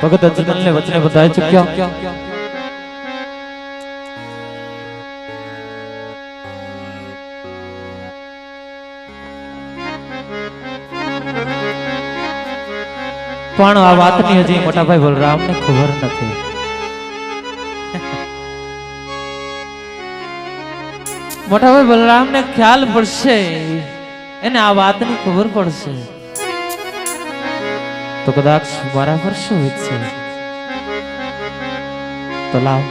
भगत अजमल ने वचने बताया चुक्या पण आ वातनी हजी मोटा भाई बलराम ने खबर नथी। मोटा भाई बलराम ने ख्याल पड़शे एने आ वातनी खबर पड़शे तो कदाच मारा पर शुं विचसे तो लाव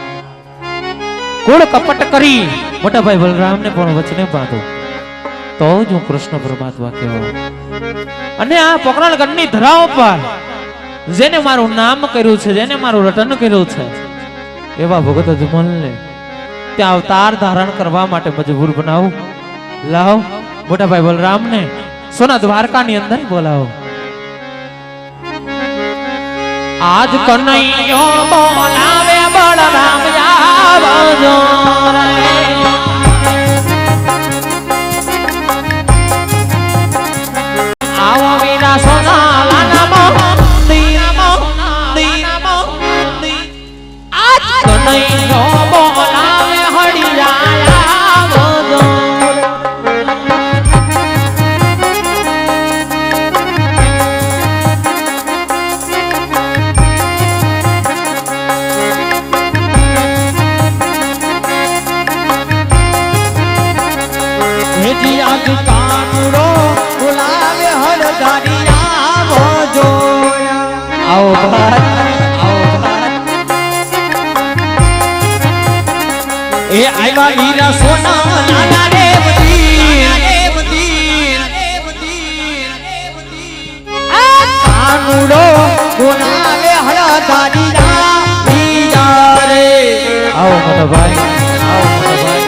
कूड़ कपट करी मोटा भाई बलराम ने पण वचने बांधो तो जो कृष्ण परमात्मा कहो अने आ पोकरणगढ़नी धराओ पर जेने मारू नाम कर्યું છે जेने मारू रटन કર્યું છે एवा भगत अजमल ने त्या अवतार धारण करवा माटे मजबूर बनाओ लाओ मोटा भाई बलराम ने सोना द्वारका नी अंदर बोलाओ। आज कन्हैया बोलावे बलराम आवजो रे आओ मीरा सोना लाना मंदिर आज कन्हैया बोलावे हड़िया आवजो आज कानूरो बुलावे हर दारिया आवजो आओ ए आइवा हीरा सोना लाला रे वजीर कानूरो बुलावे हर दारिया वीरा रे आओ मोटा भाई आओ मोटा भाई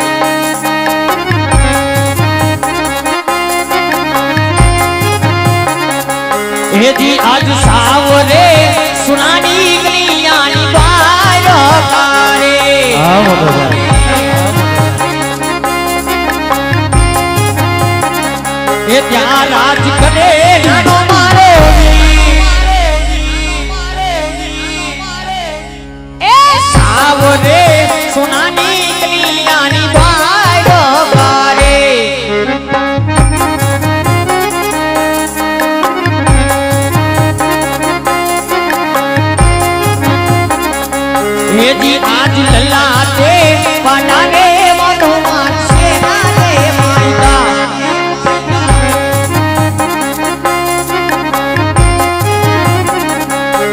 जी आज सावरे सुनानी गलियानी बारो कारे ये त्या राज करे नानो मारो ए सावरे सुनानी गलियानी बारो कारे जी आज ललाटे बनाने मनोमान से नाले मायदा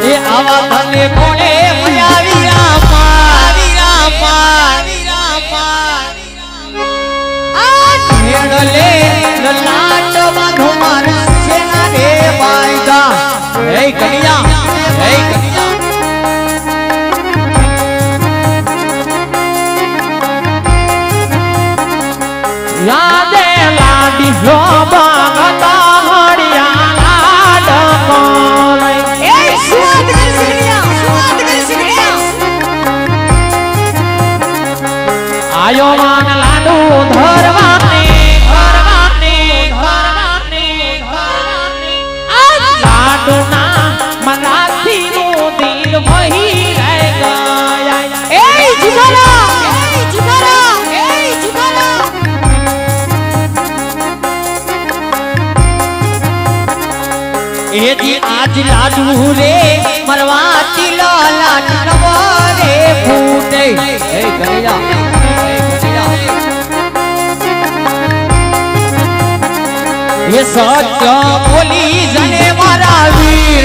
ये आवा भले कोने मया वीरा पार आज हेडले ललाट मनोमान से नाले मायदा हे कन्या यादे लाडी लो बागता हड़िया लाड कोले ए स्वाद कर सिकड़िया आयो मान लाडू धरवाने आज लाडू ना मराठी नो दिल वही रह गया ए जुगारा ए जी आज लाडू रे मरवा तिलो लाडू रे फूटे ए गलिया ये सच बोली जने मारा वीर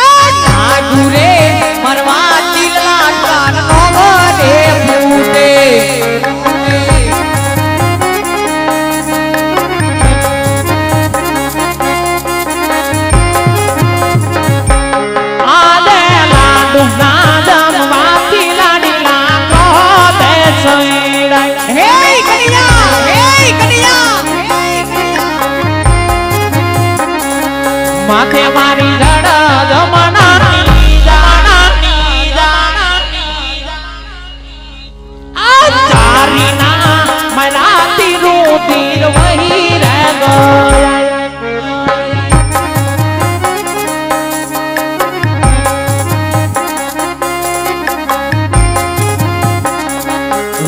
आज लाडू रे मरवा तिलो लाडू रे फूटे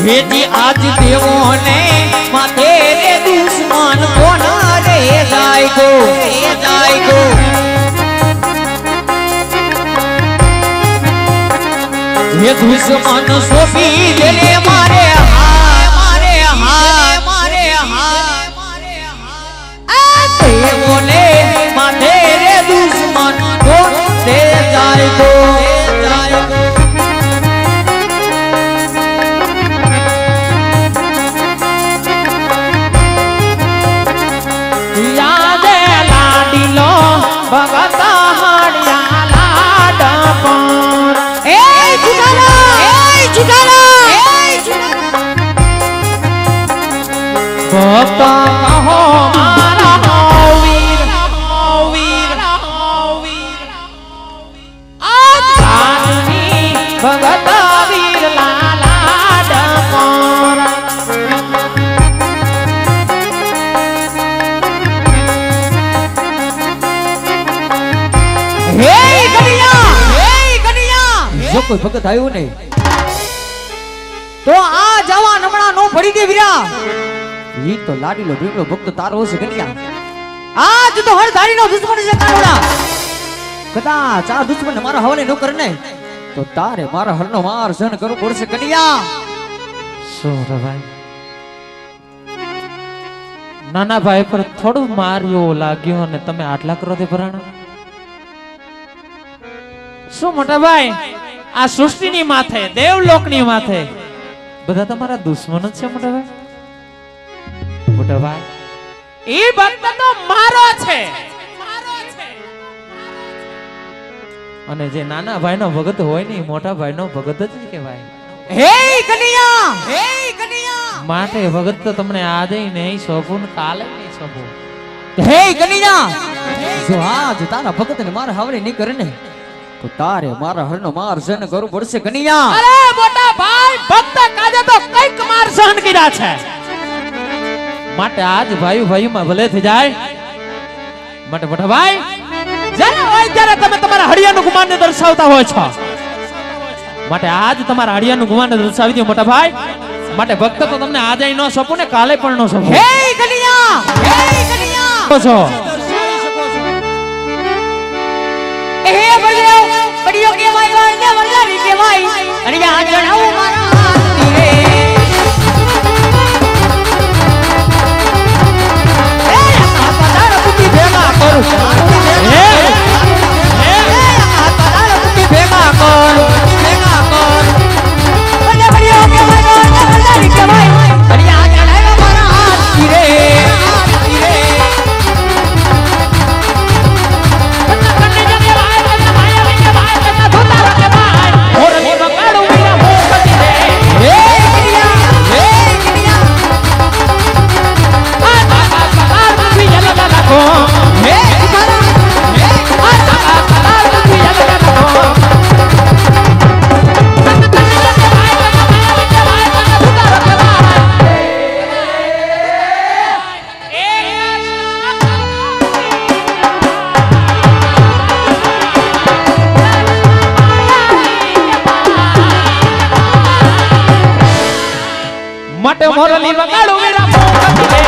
हेजी आज देवो ने माथे रे दुश्मन कोना रे जाएगो ये दुश्मन सोफी दे रे मारे देवो ने माथे रे दुश्मन कोन दे जाएगो भगता हड़िया लाडपन भक्ता कहो मारा वीर भगता वीर लाडपन જો કોઈ ભગત આવ્યું નહીં તો આ જવાન હમણાં નો પડી દે વીરા ઈ તો લાડીલો ઢીકલો ભક્ત તારો હશે કન્યા આજ તો હર ધારીનો દુશ્મન છે કાનોડા કદાચ આ દુશ્મન મારા હવાલે ન કરે ને તો તારે મારા હરનો માર સહન કરવો પડશે કન્યા શું ભાઈ નાના ભાઈ પર થોડું માર્યો લાગ્યો અને તમે આટલા કરો તે ભરાણા શું મોટા ભાઈ આ સૃષ્ટિની માથે દેવલોકની માથે બધા તમારા દુશ્મનો છે મોટા ભાઈ એ ભક્ત તો મારો છે અને જે નાના ભાઈનો ભગત હોય ને મોટા ભાઈનો ભગત જ કહેવાય હે કન્યા માટે ભગત તો તમને આજે નહીં સોંપું ને કાલે નહીં સોંપું હે કન્યા જો આજ તારા ભગત ને મારા હવાલે નહીં કરે ને તો તારે મારા હરનો માર સહન કરવું પડશે કન્યા અરે મોટા ભાઈ ભક્ત કાજે તો કઈક માર સહન કર્યા છે માટે આજ ભાઈ માં ભલે થઈ જાય માટે મોટા ભાઈ જ્યારે હોય ત્યારે તમે તમારા હડિયાનું ગુમાન ને દર્શાવતા હોય છો માટે આજ તમારા હડિયાનું ગુમાન ને દર્શાવી દો મોટા ભાઈ માટે ભક્ત તો તમને આજે ન સોંપું ને કાલે પણ ન સોંપું હે કન્યા છો બડીઓ કેવાય ને વરદારી કેવાય અને આ જણાવું મારા હાથ રે એ આ પધાર બુદ્ધિ ભેગા કરું હે આ પધાર બુદ્ધિ ભેગા કર અને બડીઓ કેવાય ને વરદારી કેવાય અને આ જણાવું મારા હાથ રે માટે મોરલી વગાડું વીરા મોકત રે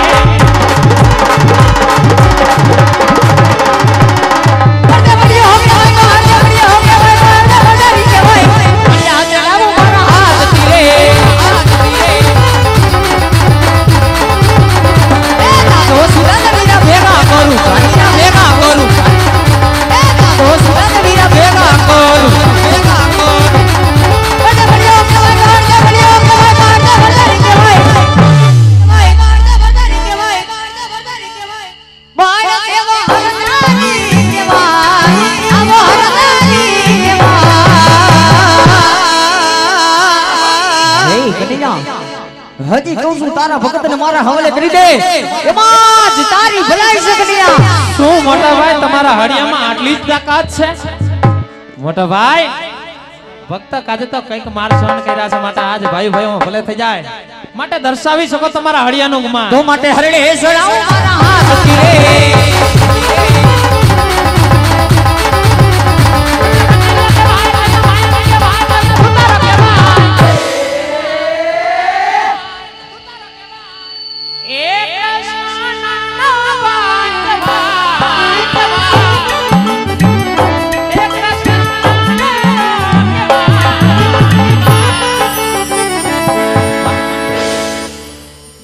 હજી કહું છું તારા ભગત ને મારા હવાલે કરી દે એમાં જ તારી ભલાઈ છે કન્યા શું મોટા ભાઈ તમારા હડિયામાં આટલી જ તાકાત છે મોટા ભાઈ ભક્ત કાજે તો કઈક માર સહન કર્યા છે માટે આજ ભાઈઓમાં ભલે થઈ જાય માટે દર્શાવી શકો તમારા હડિયાનું ગુમાન તો માટે હરડે સડાવ મારા હાથ રે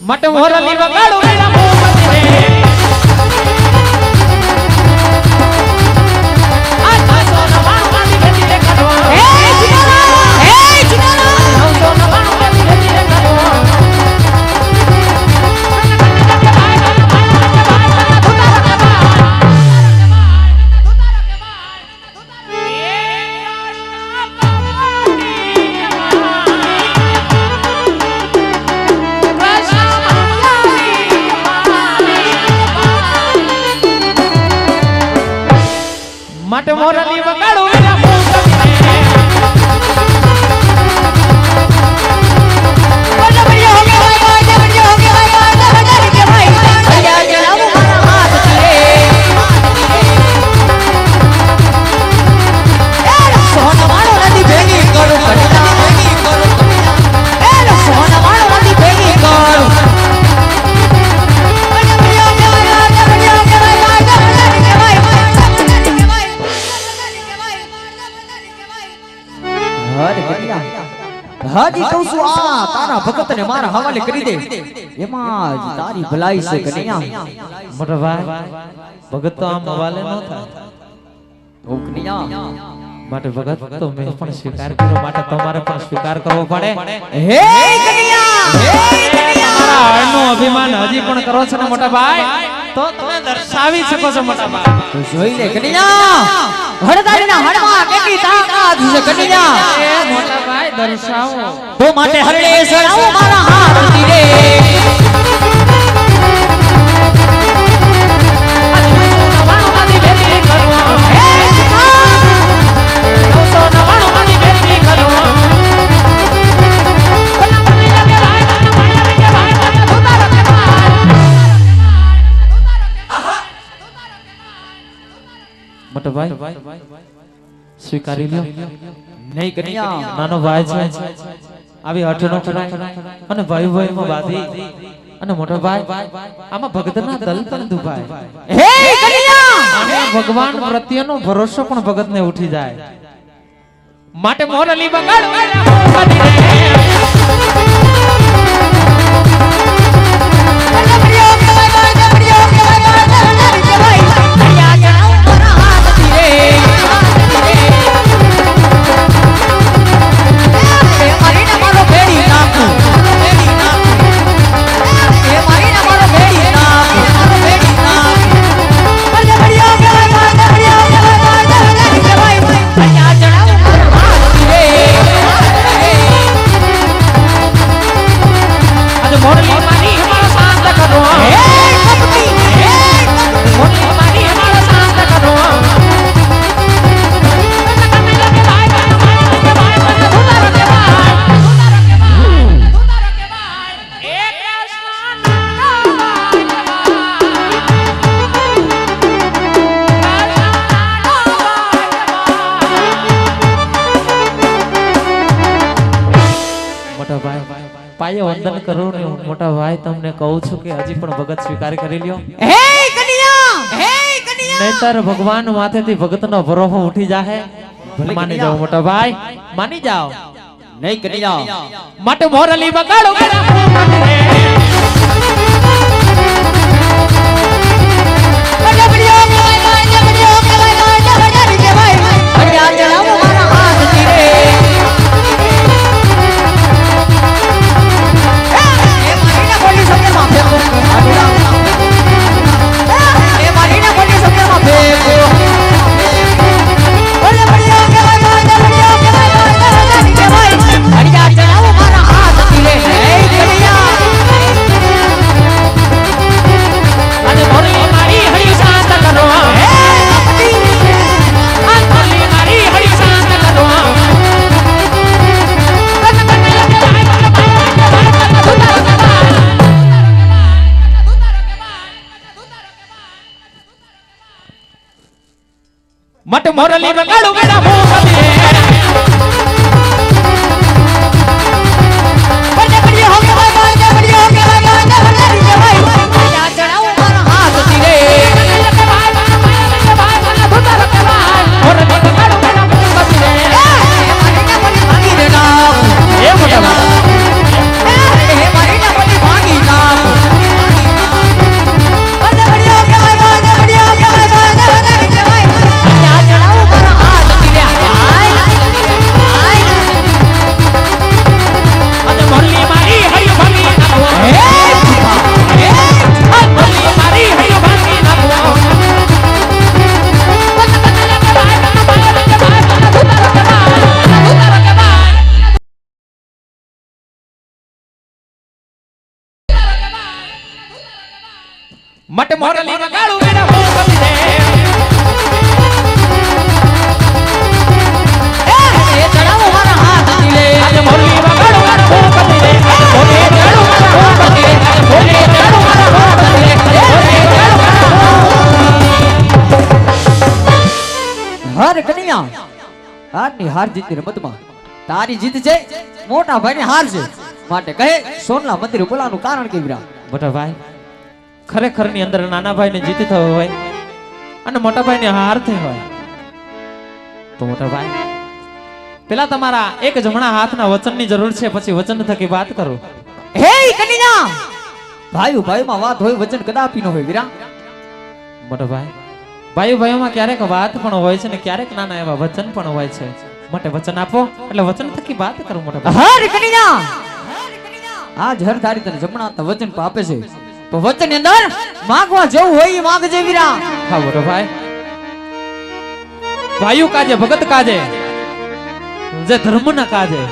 માટે મોરલી વગાડું મેરા મોહબ્બત રે આ 999 વાળી ગતિ રે કરો હે જીનાલા 999 વાળી ગતિ રે કરો માટે મોરલી વગાડું મેરા મોહબ્બત રે બોલો ભૈયા હો ગયા ભાઈ ભૈયા જણાવો મારા હાથ રે સોનવાળો નદી ભેગી કરું કટલા સોનવાળો નદી ભેગી કરું હાજી કહું છું આ તારા ભગતને મારા હવાલે કરી દે એમાં જ તારી ભલાઈ છે કન્યા મોટા ભાઈ ભગત તો આમ હવાલે ન થાય ઓ કન્યા માટે ભગત તો મેં પણ સ્વીકાર કર્યો માટે તમારે પણ સ્વીકાર કરવો પડે હે કન્યા તમારા હળનું અભિમાન હજી પણ કરો છો ને મોટા ભાઈ તો તમે દર્શાવી શકો છો મોટા ભાઈ તો જોઈ લે કન્યા હળદારીના હળમાં કેટલી તાકાત છે કન્યા એ મોટા ભાઈ દર્શાવો તો માટે હરડે સડાવો મારા હાથથી રે મોટા ભાઈ સ્વીકારી લ્યો નહીં કન્યા નાનો ભાઈ છે આવી હઠનો કરાય અને ભાઈ ભાઈમાં બાંધી અને મોટો ભાઈ આમાં ભગતના દલ પણ દુભાય હે કન્યા અને ભગવાન પ્રત્યેનો ભરોસો પણ ભગતને ઉઠી જાય માટે મોરલી બગાડ પાયે વંદન કરું ને હું મોટા ભાઈ તમને કહું છું કે હજી પણ ભગત સ્વીકાર કરી લ્યો હે કન્યા નહીતર ભગવાન માથેથી ભગતનો ભરોસો ઉઠી જાહે માની જાઓ મોટા ભાઈ માની જાઓ નહીં કન્યા માટે મોરલી બગાડો મેરા મોહબ્બત રે मट मोरली बगाड़ो मेरा मोहब्बत रे बड़े बढ़िया हो गया भाई बढ़िया हो गया भाई या चढ़ाओ मारा हाथ तिरे भाई भूता रखे भाई मोरली बगाड़ो मेरा मोहब्बत रे मारी ना बोली भागी रे ना ए मोटा ए मारी ना बोली भागी ना મટ મોરલી વગાડું મેરા મોરલી રે એ ચડાવો મારા હાથ દિલે આજે મોરલી વગાડું મારા મોરલી રે મોરલી વગાડું મારા મોરલી રે મોરલી વગાડું મારા મોરલી રે મોરલી વગાડું મારા હર કન્યા આજની હાર જીતની રમતમાં તારી જીત છે મોટા ભાઈની હાર છે માટે કહે સોનલા મંદિર બોલાવવાનું કારણ કે વીરા મોટા ભાઈ ખરેખર ની અંદર નાના ભાઈ ને જીત થયો હોય અને મોટા ભાઈ ને હાર થઈ હોય તો મોટા ભાઈ પેલા તમારા એક જમણા હાથના વચનની જરૂર છે પછી વચન થકી વાત કરો હે કન્યા ભાઈમાં વાત હોય વચન કદાપી ન હોય વીરા મોટા ભાઈ ભાઈઓમાં ક્યારેક વાત પણ હોય છે ને ક્યારેક નાના એવા વચન પણ હોય છે માટે વચન આપો એટલે વચન થકી વાત કરો મોટા ભાઈ હર કન્યા આજ હર ધારી તને જમણા હાથના વચન આપે છે તો વચન ની અંદર માંગવા જેવું હોય એ માંગજે વીરા હા મોટો ભાઈ ભાઈઓ કાજે ભગત કાજે જે ધર્મ ના કાજે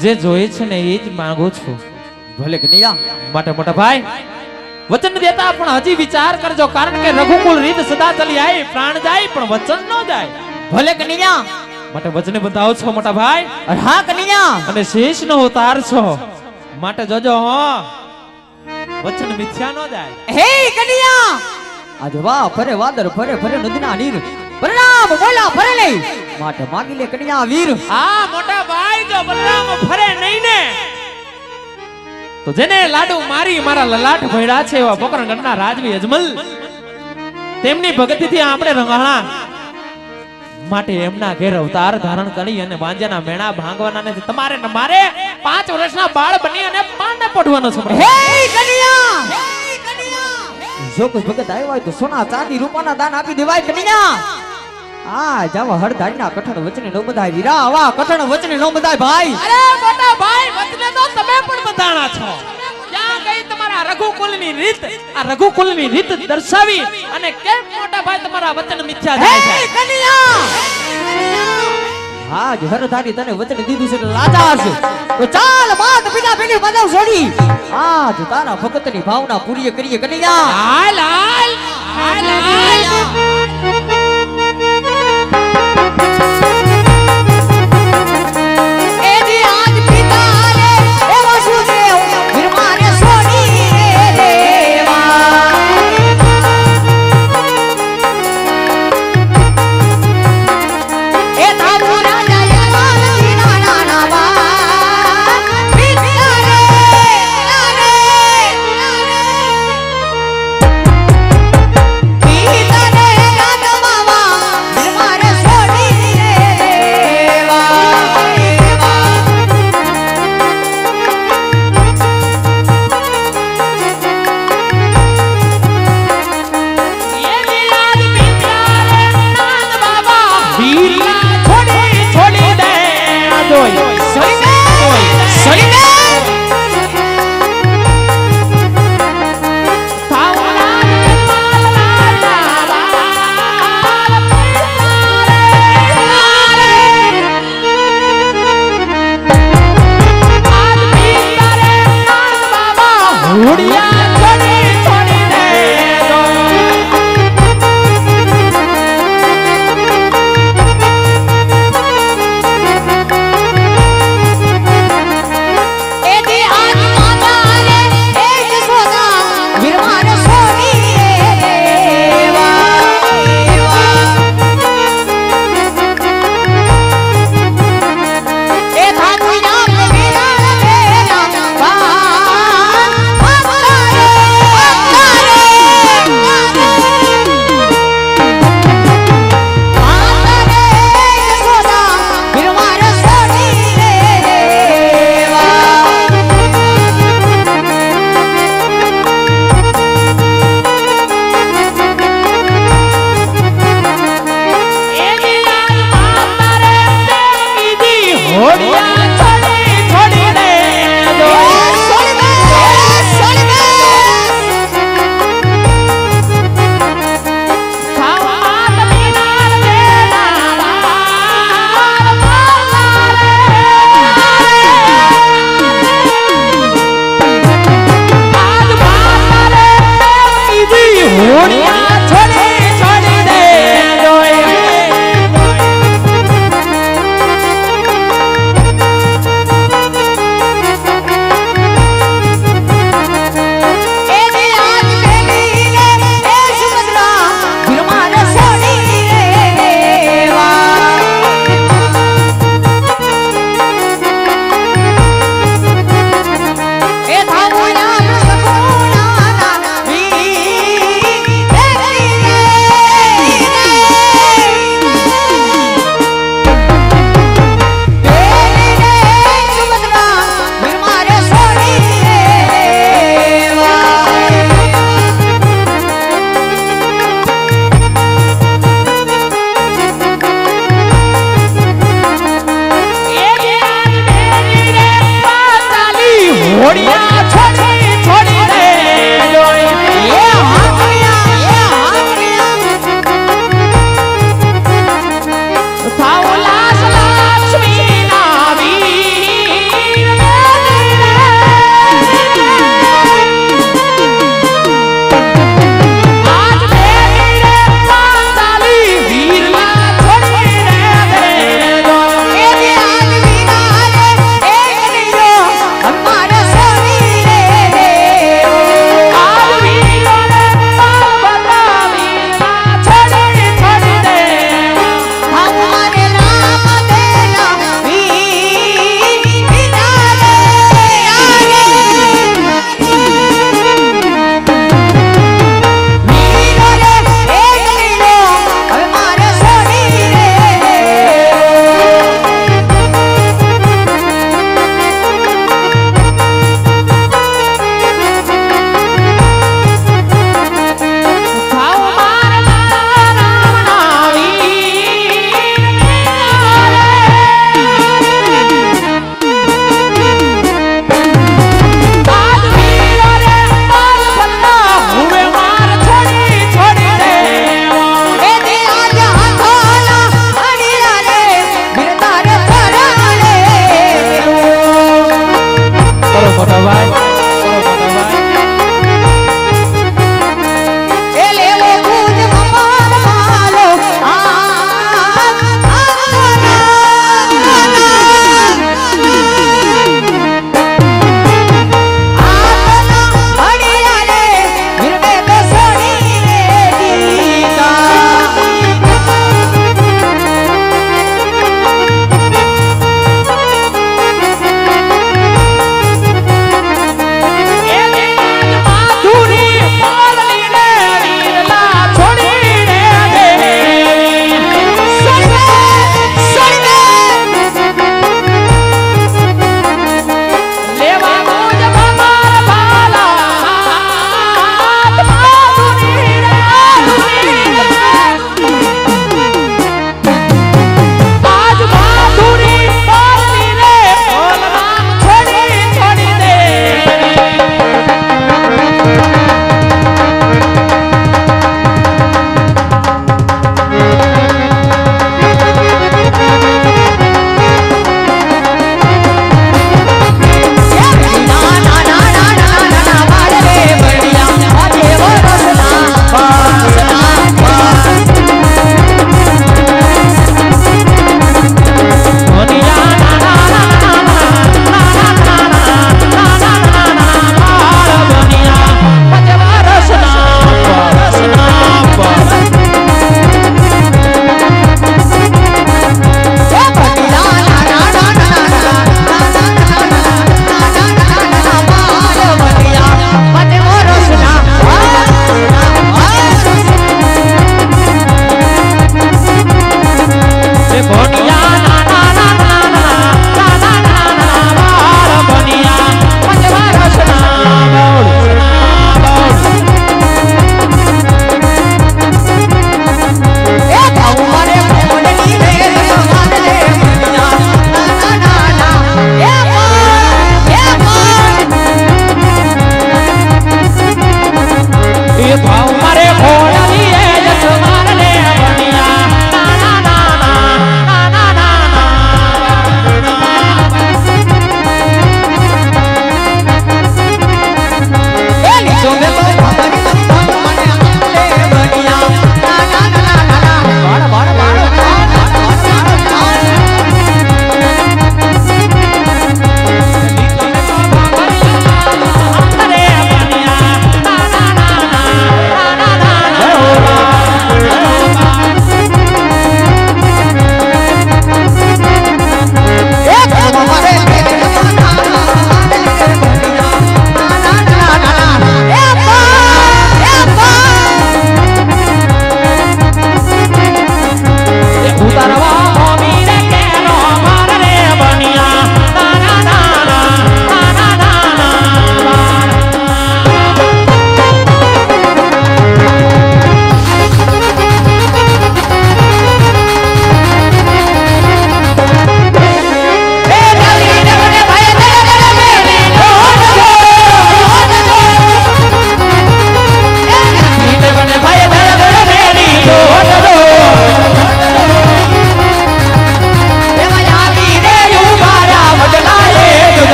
જે જોઈએ છે ને એ જ માંગુ છું ભલે કન્યા માટે મોટા ભાઈ વચન દેતા પણ હજી વિચાર કરજો કારણ કે રઘુકુળ રીત સદા ચલી આવી પ્રાણ જાય પણ વચન ન જાય ભલે કન્યા માટે વચને બતાવો છો મોટા ભાઈ અરે હા કન્યા અને શેષ નો ઉતાર છો માટે જોજો હો વચન મિથ્યા ન જાય હે કન્યા આજ વાહ ફરે વાદર ફરે ફરે નદીના નીર પ્રણામ બોલા ફરે નહીં માટે માગી લે કન્યા વીર આ મોટા ભાઈ જો બલરામ ફરે નહીં ને તો જેને લાડુ મારી મારા લલાટ ભયડા છે એવા પોકરણગઢના રાજવી અજમલ તેમની ભક્તિથી આપણે રંગાણા માટે એમના ઘેર અવતાર ધારણ કરી અને વાંજાના મેણા ભાંગવાના નથી તમારે ને મારે 5 વર્ષના બાળ બની અને પાને પોઢવાનો છે હે કન્યા જો કોઈ ભગત આવ્યો હોય તો સોના ચાંદી રૂપાના દાન આપી દેવાય કન્યા આ જાવ હરધારીના કઠણ વચને નો બધાય વીરા આવા કઠણ વચને નો બધાય ભાઈ અરે મોટા ભાઈ વચને તો તમે પણ બધાણા છો ક્યાં ગઈ તમારા રઘુકુલની રીત આ રઘુકુલની રીત દર્શાવી અને કેમ મોટા ભાઈ તમારા વચન મિથ્યા જાય છે હે કન્યા આજ હરધારી તને વચન દીધું છે એટલે લાચાર છે તો ચાલ માત પિતા બેની બધાવ છોડી આજ તારા ભક્તની ભાવના પૂરી કરીએ કન્યા હાલ હાલ હાલ હાલ પિતા રે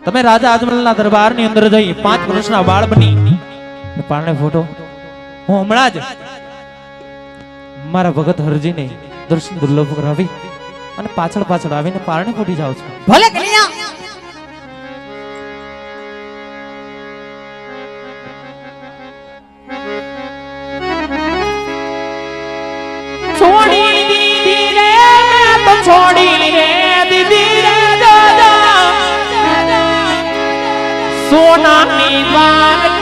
તમે રાજા અજમલના દરબારની અંદર જઈ 5 વર્ષના બાળ બની ને પારણે ફોટો હું હમણાં જ મારા ભગત હરજીને દર્શન દુર્લભ કરાવી અને પાછળ પાછળ આવીને પારણે ફોટી જાઉં છું. ભલે કન્યા છોડી દીધી રે મેં તો છોડી રે દીધી રે દાદા સોનાની વાત